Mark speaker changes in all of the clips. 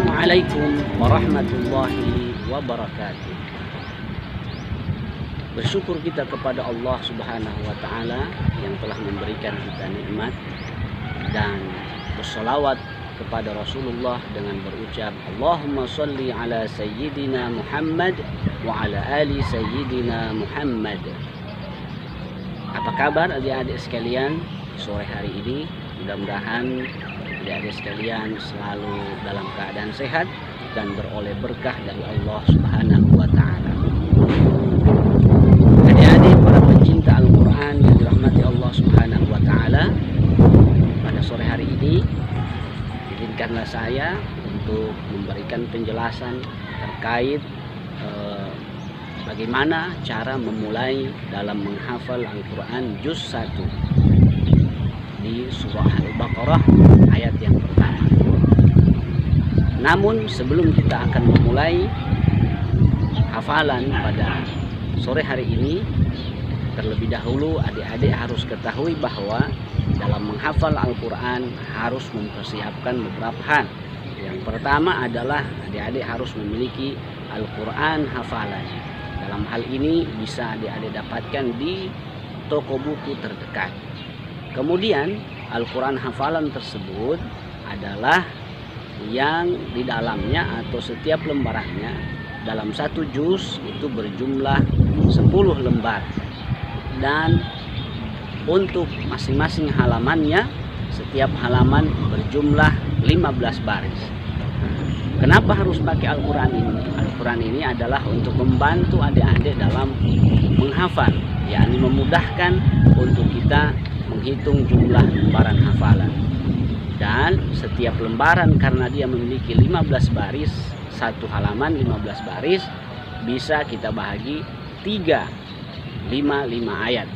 Speaker 1: Assalamualaikum warahmatullahi wabarakatuh. Bersyukur kita kepada Allah Subhanahu wa Ta'ala yang telah memberikan kita nikmat, dan bersolawat kepada Rasulullah dengan berucap Allahumma sholli ala sayyidina Muhammad wa ala ali sayyidina Muhammad. Apa kabar adik-adik sekalian sore hari ini? Mudah-mudahan adik-adik sekalian selalu dalam keadaan sehat dan beroleh berkah dari Allah Subhanahu wa Ta'ala. Adik-adik para pencinta Al-Quran yang dirahmati Allah Subhanahu wa Ta'ala, pada sore hari ini izinkanlah saya untuk memberikan penjelasan terkait bagaimana cara memulai dalam menghafal Al-Quran juz 1 di surah Al-Baqarah ayat yang pertama. Namun sebelum kita akan memulai hafalan pada sore hari ini, terlebih dahulu adik-adik harus ketahui bahwa dalam menghafal Al-Quran harus mempersiapkan beberapa hal. Yang pertama adalah adik-adik harus memiliki Al-Quran hafalan. Dalam hal ini bisa adik-adik dapatkan di toko buku terdekat. Kemudian Al-Quran hafalan tersebut adalah yang di dalamnya atau setiap lembarannya dalam satu juz itu berjumlah 10 lembar, dan untuk masing-masing halamannya setiap halaman berjumlah 15 baris. Kenapa harus pakai Al-Quran ini? Al-Quran ini adalah untuk membantu adik-adik dalam menghafal, yakni memudahkan untuk kita menghitung jumlah lembaran hafalan. Dan setiap lembaran karena dia memiliki 15 baris, satu halaman 15 baris, bisa kita bahagi 3 5 ayat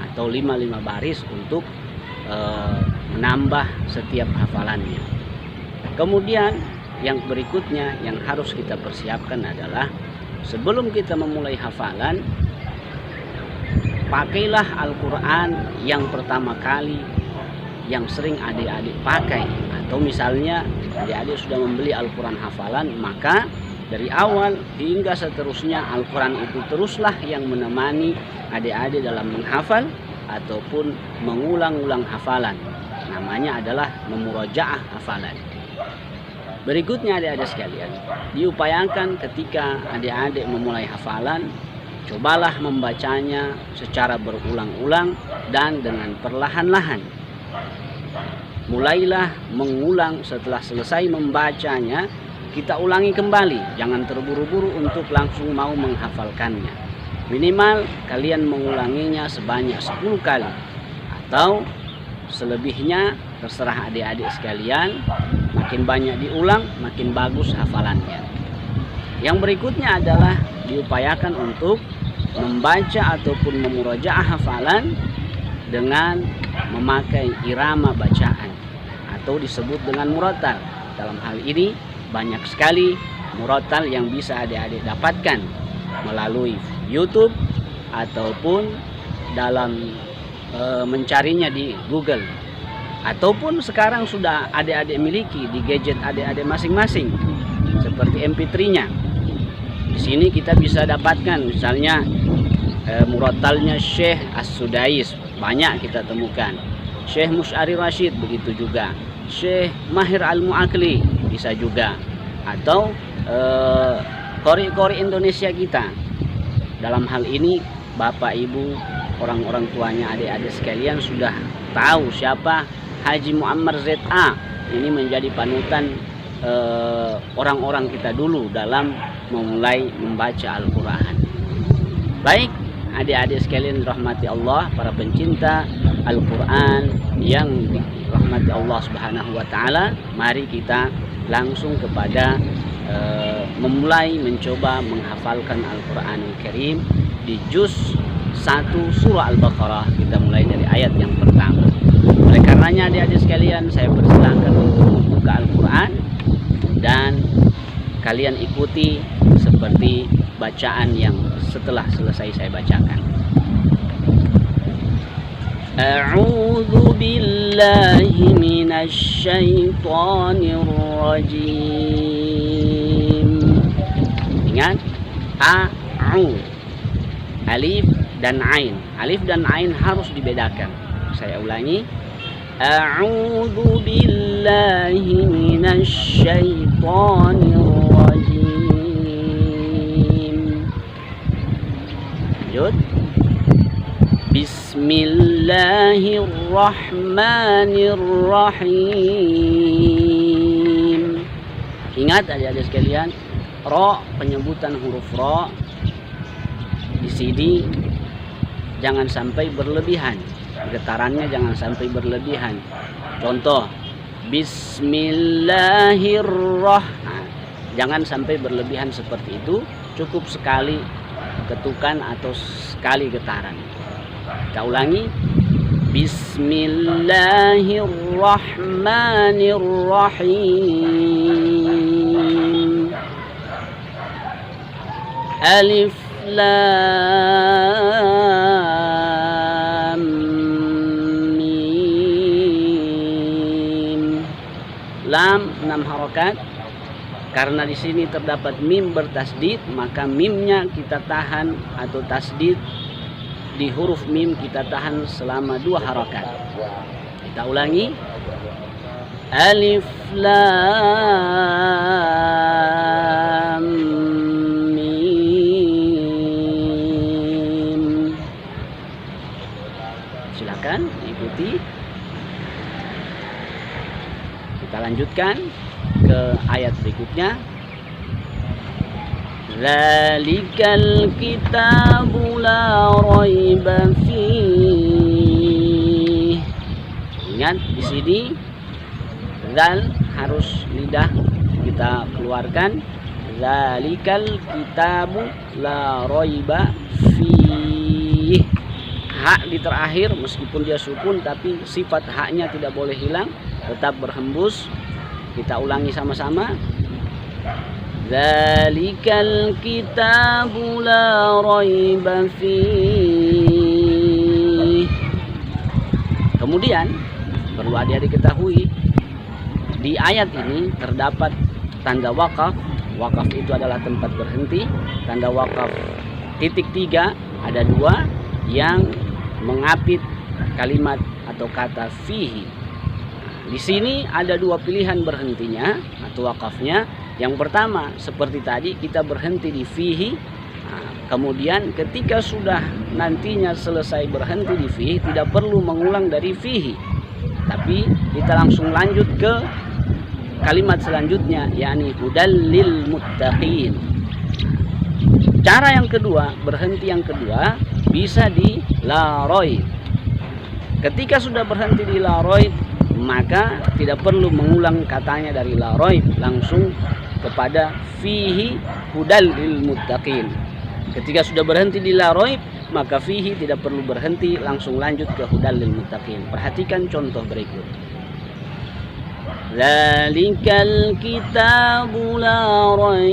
Speaker 1: atau 5 baris untuk menambah setiap hafalannya. Kemudian yang berikutnya yang harus kita persiapkan adalah sebelum kita memulai hafalan, pakailah Al-Quran yang pertama kali yang sering adik-adik pakai. Atau misalnya adik-adik sudah membeli Al-Quran hafalan, maka dari awal hingga seterusnya Al-Quran itu teruslah yang menemani adik-adik dalam menghafal ataupun mengulang-ulang hafalan. Namanya adalah memurajaah hafalan. Berikutnya adik-adik sekalian, diupayakan ketika adik-adik memulai hafalan, cobalah membacanya secara berulang-ulang dan dengan perlahan-lahan. Mulailah mengulang setelah selesai membacanya, kita ulangi kembali. Jangan terburu-buru untuk langsung mau menghafalkannya. Minimal kalian mengulanginya sebanyak 10 kali. Atau selebihnya terserah adik-adik sekalian. Makin banyak diulang, makin bagus hafalannya. Yang berikutnya adalah diupayakan untuk membaca ataupun memurajaah hafalan dengan memakai irama bacaan atau disebut dengan murattal. Dalam hal ini banyak sekali murattal yang bisa adik-adik dapatkan melalui YouTube ataupun dalam mencarinya di Google, ataupun sekarang sudah adik-adik miliki di gadget adik-adik masing-masing seperti MP3-nya. Di sini kita bisa dapatkan misalnya murattalnya Syekh As-Sudais, banyak kita temukan. Syekh Musy'ari Rashid begitu juga. Syekh Mahir Al-Mu'akli bisa juga. Atau qori-qori Indonesia kita. Dalam hal ini Bapak Ibu, orang-orang tuanya adik-adik sekalian sudah tahu siapa Haji Muammar ZA. Ini menjadi panutan orang-orang kita dulu dalam memulai membaca Al-Quran. Baik adik-adik sekalian dirahmati Allah, para pencinta Al-Quran yang dirahmati Allah Subhanahu wa Ta'ala, mari kita langsung kepada memulai mencoba menghafalkan Al-Quranul Karim di juz 1 surah Al-Baqarah. Kita mulai dari ayat yang pertama. Oleh karenanya adik-adik sekalian, saya persilahkan untuk membuka Al-Quran dan kalian ikuti seperti bacaan yang setelah selesai saya bacakan. A'udzu billahi minasy syaithanir rajim. A'u. Alif dan ain. Alif dan ain harus dibedakan. Saya ulangi. A'udzu billahi minasy syaithanir rajim. Lanjut. Bismillahirrahmanirrahim. Ingat adik-adik sekalian, ro, penyebutan huruf ro di sini jangan sampai berlebihan. Getarannya jangan sampai berlebihan. Contoh, Bismillahirrahmanirrahim. Jangan sampai berlebihan seperti itu. Cukup sekali ketukan atau sekali getaran. Kita ulangi. Bismillahirrahmanirrahim. Alif Lam Mim. Lam 6 harokat. Karena di sini terdapat mim bertasdid, maka mimnya kita tahan atau tasdid di huruf mim kita tahan selama 2 harokat. Kita ulangi. Alif Lam Mim. Silakan ikuti. Kita lanjutkan ke ayat berikutnya. Zalikal kitabu la raiba fiih. Ingat di sini zal harus lidah kita keluarkan. Zalikal kitabu la raiba fiih. Hak di terakhir meskipun dia sukun tapi sifat haknya tidak boleh hilang, tetap berhembus. Kita ulangi sama-sama. Zalikal kitabu la raiba fiih. Kemudian perlu adik-adik ketahui, di ayat ini terdapat tanda wakaf. Wakaf itu adalah tempat berhenti. Tanda wakaf titik 3 ada 2 yang mengapit kalimat atau kata fihi. Di sini ada 2 pilihan berhentinya atau wakafnya. Yang pertama seperti tadi kita berhenti di fihi. Kemudian ketika sudah nantinya selesai berhenti di fihi, tidak perlu mengulang dari fihi, tapi kita langsung lanjut ke kalimat selanjutnya, yakni hudal lil muttaqin. Cara yang kedua, berhenti yang kedua bisa di la raib. Ketika sudah berhenti di la raib, maka tidak perlu mengulang katanya dari la raib, langsung kepada fihi hudal lil muttaqin. Ketika sudah berhenti di la raib, maka fihi tidak perlu berhenti, langsung lanjut ke hudal lil muttaqin. Perhatikan contoh berikut. Zalikal kitabu la raib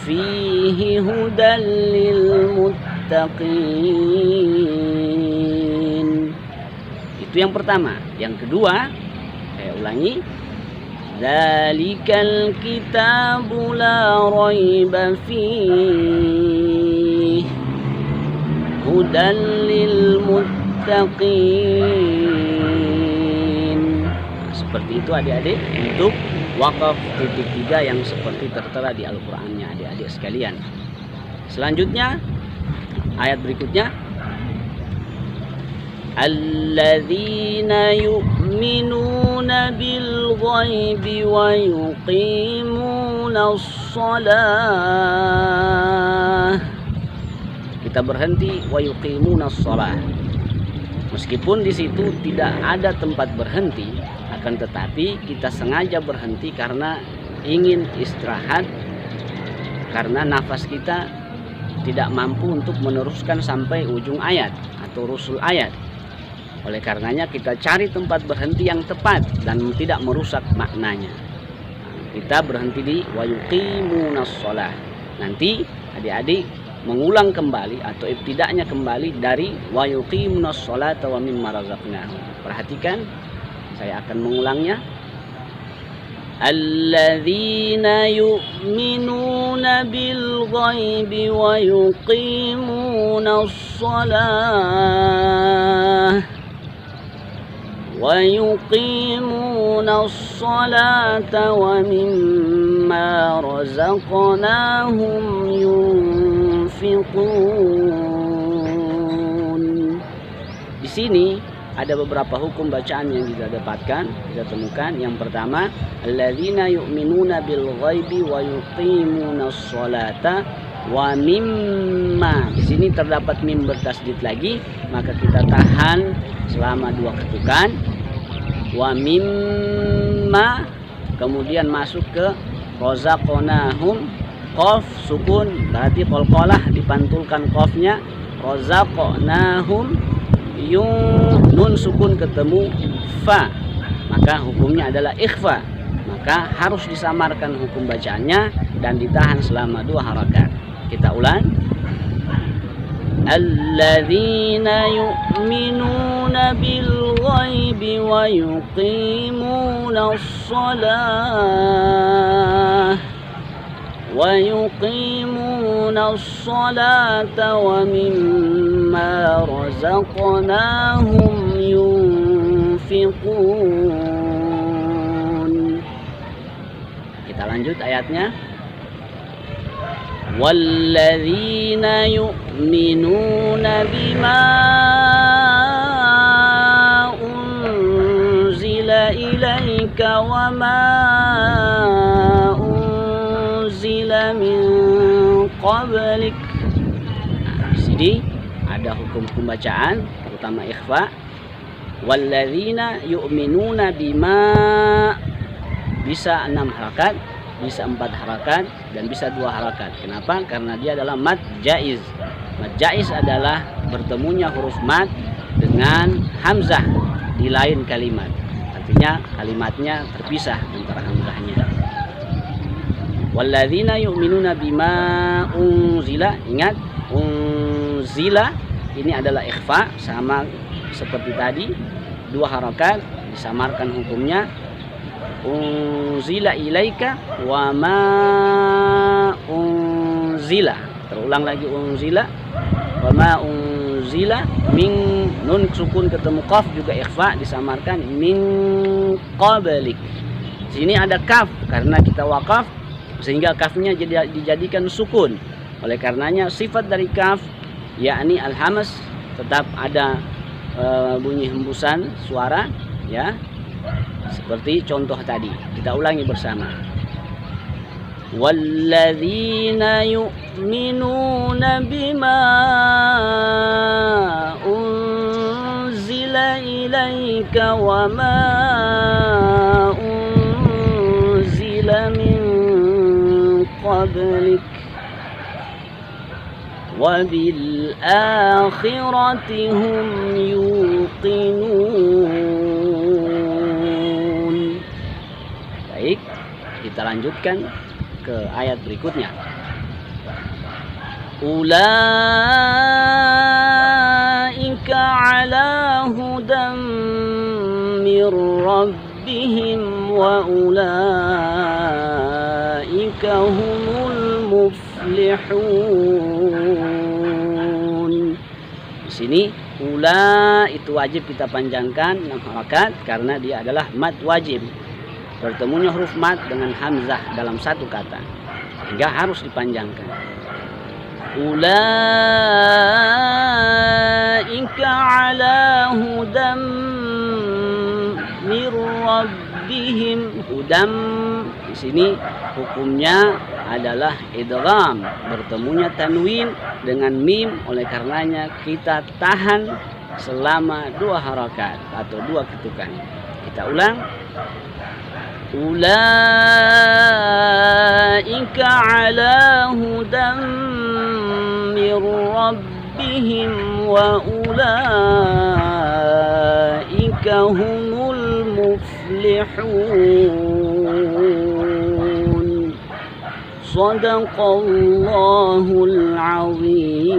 Speaker 1: fihi hudal lil muttaqin. Itu yang pertama. Yang kedua, saya ulangi. Zalikal kitabu la raiba fihi hudal lil muttaqin. Seperti itu adik-adik untuk wakaf titik 3 yang seperti tertera di Al-Qur'annya adik-adik sekalian. Selanjutnya ayat berikutnya. Alladzina yu'minuna bil ghaibi wa yuqimunas shalah. Kita berhenti wa yuqimunas shalah. Meskipun di situ tidak ada tempat berhenti, akan tetapi kita sengaja berhenti karena ingin istirahat, karena nafas kita tidak mampu untuk meneruskan sampai ujung ayat atau rusul ayat. Oleh karenanya kita cari tempat berhenti yang tepat dan tidak merusak maknanya. Kita berhenti di wa yuqimunas shalah. Nanti adik-adik mengulang kembali atau ibtida'nya kembali dari wa yuqimunas sholata wa mimma razaqnahum. Perhatikan, saya akan mengulangnya. Alladzina yu'minuna bil ghaibi wa yuqimuna as-salata wa mimma razaqnahum yunfiqun. Di sini ada beberapa hukum bacaan yang kita dapatkan, kita temukan. Yang pertama, alladzina yu'minuna bil ghaibi wa yuqimuna as-salata wa mimma. Di sini terdapat mim bertasdid lagi, maka kita tahan selama 2 ketukan. Wa mimma, kemudian masuk ke razaqnahum, qaf sukun, berarti qalqalah dipantulkan qafnya. Razaqnahum, nun sukun ketemu fa, maka hukumnya adalah ikhfa, maka harus disamarkan hukum bacaannya dan ditahan selama 2 harakat. Kita ulang. Alladzina yu'minuna bil ghaibi wa yuqimuna as-salata wa mimma razaqnahum yunfiqun. Kita lanjut ayatnya. Walladzina yu'minuna bima unzila ilaika wa ma unzila min qablik. Di sini ada hukum bacaan, terutama ikhfa. Walladzina yu'minuna bima, bisa 6 harakat, bisa 4 harakat, dan bisa 2 harakat. Kenapa? Karena dia adalah mad jaiz. Mad jaiz adalah bertemunya huruf mad dengan hamzah di lain kalimat. Artinya kalimatnya terpisah antara hamzahnya. Walladzina yu'minuna bima unzila. Ingat, unzila ini adalah ikhfa, sama seperti tadi, 2 harakat, disamarkan hukumnya. Unzila ilaika wa ma unzila. Terulang lagi, unzila wa ma unzila min, nun sukun ketemu qaf juga ikhfa, disamarkan min qablik. Sini ada kaf karena kita wakaf, sehingga kafnya dijadikan sukun. Oleh karenanya sifat dari kaf yakni al-hamas, tetap ada bunyi hembusan suara, ya, seperti contoh tadi. Kita ulangi bersama. Walladzina yu'minuna bima unzila ilaika wa ma unzila min qablik wa bil akhirati hum yuqinun. Baik, kita lanjutkan ke ayat berikutnya. Ulaika ala hudan mir rabbihim wa ulaika humul muflihun. Di sini ula itu wajib kita panjangkan 6 harakat karena dia adalah mad wajib. Bertemunya huruf mad dengan hamzah dalam satu kata, sehingga harus dipanjangkan. Ulaika ala hudam mir rabbihim. Hudam di sini hukumnya adalah idgham, bertemunya tanwin dengan mim. Oleh karenanya kita tahan selama 2 harakat atau 2 ketukan. Kita ulang. Ulaika ala hudan mir rabbihim wa ulaika humul muflihun. Shadaqallahul azim.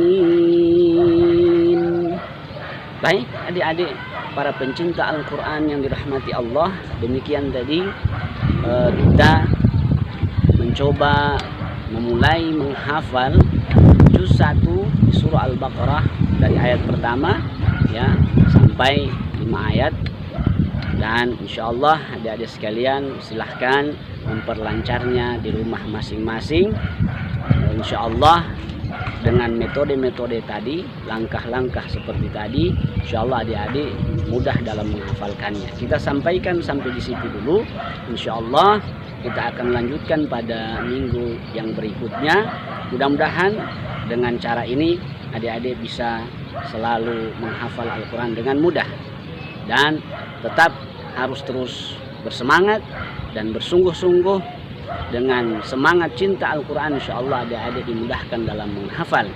Speaker 1: Baik adik-adik para pencinta Al-Quran yang dirahmati Allah, demikian tadi kita mencoba memulai menghafal juz 1 di surah Al-Baqarah dari ayat pertama ya sampai 5 ayat. Dan insyaallah adik-adik sekalian silahkan memperlancarnya di rumah masing-masing. Insyaallah dengan metode-metode tadi, langkah-langkah seperti tadi, insyaallah adik-adik mudah dalam menghafalkannya. Kita sampaikan sampai di situ dulu. Insyaallah kita akan lanjutkan pada minggu yang berikutnya. Mudah-mudahan dengan cara ini adik-adik bisa selalu menghafal Al-Quran dengan mudah. Dan tetap harus terus bersemangat dan bersungguh-sungguh dengan semangat cinta Al-Quran. InsyaAllah adik-adik dimudahkan dalam menghafal.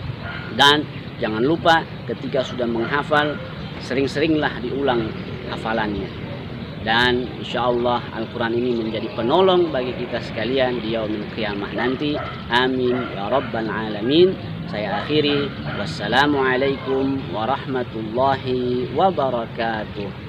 Speaker 1: Dan jangan lupa ketika sudah menghafal, sering-seringlah diulang hafalannya. Dan insyaallah Al-Quran ini menjadi penolong bagi kita sekalian di yaumil qiyamah nanti. Amin ya rabbal alamin. Saya akhiri. Wassalamualaikum warahmatullahi wabarakatuh.